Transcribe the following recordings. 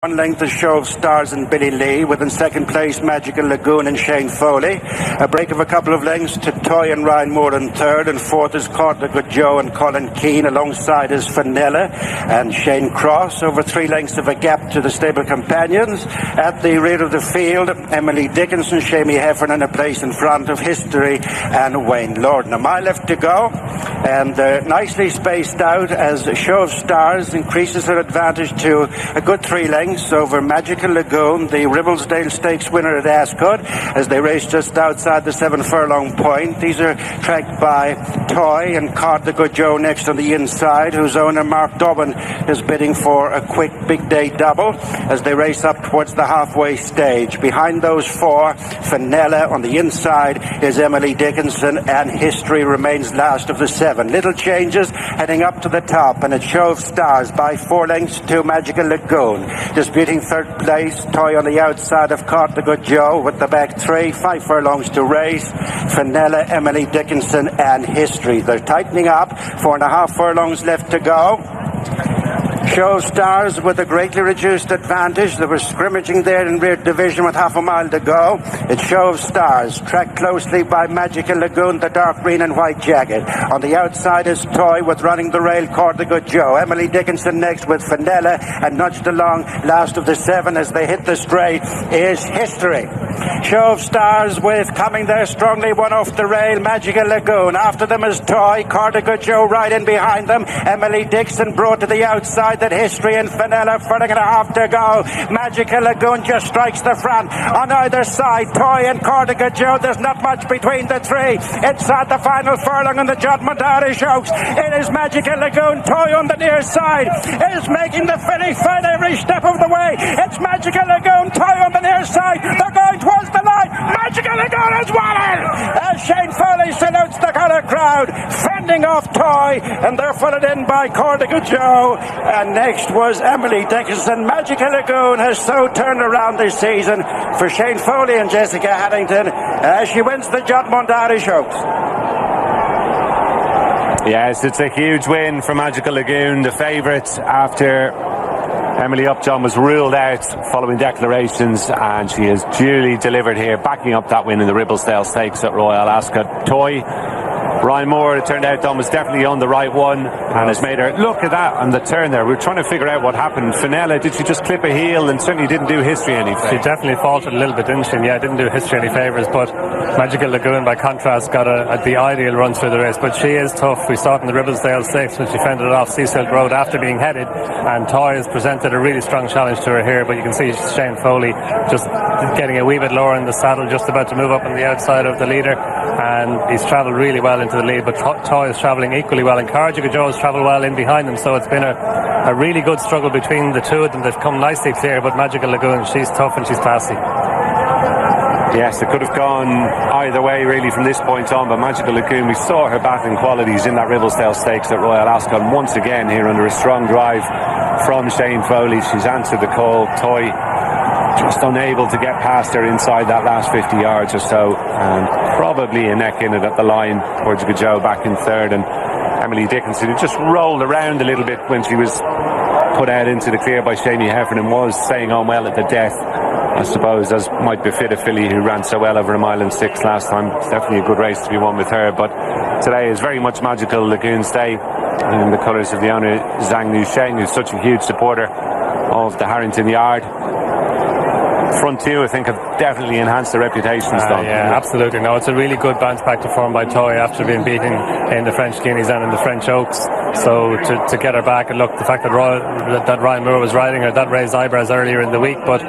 1 length the Show of Stars and Billy Lee, within second place Magical Lagoon and Shane Foley. A break of a couple of lengths to Toy and Ryan Moore in third, and fourth is Caught the Good Joe and Colin Keane. Alongside is Fanella and Shane Cross. Over 3 lengths of a gap to the stable companions. At the rear of the field, Emily Dickinson, Shamie Heffernan, a place in front of History and Wayne Lorden. A mile left to go, and nicely spaced out as Show of Stars increases her advantage to a good 3 lengths over Magical Lagoon, the Ribblesdale Stakes winner at Ascot, as they race just outside the 7 furlong point. These are tracked by Toy and Caught the Good Joe next on the inside, whose owner Mark Dobbin is bidding for a quick big day double as they race up towards the halfway stage. Behind those 4, Fanella. On the inside is Emily Dickinson, and History remains last of the 7. Little changes heading up to the top, and it's Show of Stars by 4 lengths to Magical Lagoon. Disputing third place, Toy on the outside of Caught the Good Joe with the back 3, 5 furlongs to race. Fanella, Emily Dickinson and History. They're tightening up, 4.5 furlongs left to go. Show of Stars with a greatly reduced advantage. They were scrimmaging there in rear division with half a mile to go. It's Show of Stars, tracked closely by Magical Lagoon, the dark green and white jacket. On the outside is Toy with Running the Rail, Caught the Good Joe. Emily Dickinson next with Fanella, and nudged along last of the 7 as they hit the straight is History. Show of Stars with coming there strongly, one off the rail, Magical Lagoon. After them is Toy, Caught the Good Joe right in behind them. Emily Dixon brought to the outside, that History and Fanella, 1.5 to go. Magical Lagoon just strikes the front. On either side, Toy and Caught the Good Joe, there's not much between the 3. Inside the final furlong on the judgment, IrishOaks. It is Magical Lagoon. Toy on the near side is making the finish fight every step of the way. It's Magical Lagoon, Toy on the near side. They're going towards the line. Magical Lagoon has won it! As Shane Foley salutes the colour crowd, fending off Toy, and they're followed in by Caught the Good Joe. And next was Emily Dickinson. Magical Lagoon has so turned around this season for Shane Foley and Jessica Harrington as she wins the Juddmonte IrishOaks. Yes, it's a huge win for Magical Lagoon, the favourite after Emily Upjohn was ruled out following declarations, and she has duly delivered here, backing up that win in the Ribblesdale Stakes at Royal Ascot. Toy, Ryan Moore, it turned out, was definitely on the right one and has made her, look at that on the turn there. We're trying to figure out what happened. Fanella, did she just clip a heel and certainly didn't do History any favours? She definitely faltered a little bit, didn't she? And yeah, didn't do History any favours, but Magical Lagoon, by contrast, got the ideal run through the race. But she is tough. We saw it in the Ribblesdale Stakes when she fended it off Seasilk Road after being headed, and Toy has presented a really strong challenge to her here, but you can see Shane Foley just getting a wee bit lower in the saddle, just about to move up on the outside of the leader, and he's travelled really well into the lead, but Toy is travelling equally well, and Cardigan Joe has travelled well in behind them, so it's been a really good struggle between the 2 of them. They've come nicely clear, but Magical Lagoon, she's tough and she's classy. Yes, it could have gone either way really from this point on, but Magical Lagoon, we saw her battling qualities in that Ribblesdale Stakes at Royal Ascot, and once again here under a strong drive from Shane Foley. She's answered the call. Toy just unable to get past her inside that last 50 yards or so, and probably a neck in it at the line towards Good Joe back in third, and Emily Dickinson, who just rolled around a little bit when she was put out into the clear by Shamie Heffernan, was staying on well at the death, I suppose, as might befit a filly who ran so well over 1 mile and 6 last time. It's definitely a good race to be won with her, but today is very much Magical Lagoon's day in the colours of the owner Zhang Nusheng, who's such a huge supporter of the Harrington Yard. Front 2, I think, have definitely enhanced their reputations. Yeah, absolutely. No, it's a really good bounce back to form by Toy after being beaten in the French Guineas and in the French Oaks. So to get her back, and look, the fact that Ryan Moore was riding her, that raised eyebrows earlier in the week, but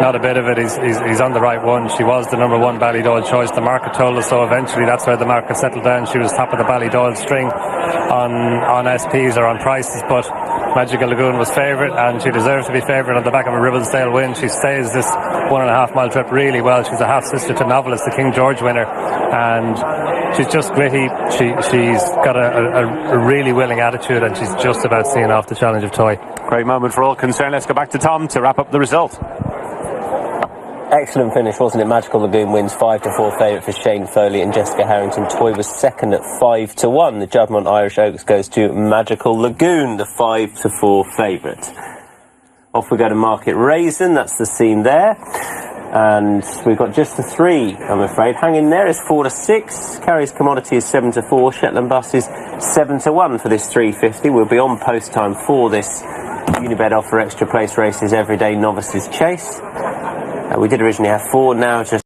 not a bit of it. He's on the right one. She was the number 1 Ballydoyle choice. The market told us so. Eventually, that's where the market settled down. She was top of the Ballydoyle string on SPs or on prices, but Magical Lagoon was favourite, and she deserves to be favourite on the back of a Ribblesdale win. She stays this 1.5 mile trip really well. She's a half sister to Novelist, the King George winner, and she's just gritty. She's got a really willing attitude, and she's just about seeing off the challenge of Toy. Great moment for all concerned. Let's go back to Tom to wrap up the result. Excellent finish, wasn't it? Magical Lagoon wins 5-4 favourite for Shane Foley, and Jessica Harrington. Toy was second at 5-1. The Juddmonte IrishOaks goes to Magical Lagoon, the 5-4 favourite. Off we go to Market Raisin, that's the scene there. And we've got just the 3, I'm afraid. Hanging there is 4 to 6. Carries Commodity is 7 to 4. Shetland Bus is 7 to 1 for this 350. We'll be on post time for this Unibet offer extra place races everyday novices chase. We did originally have 4, now just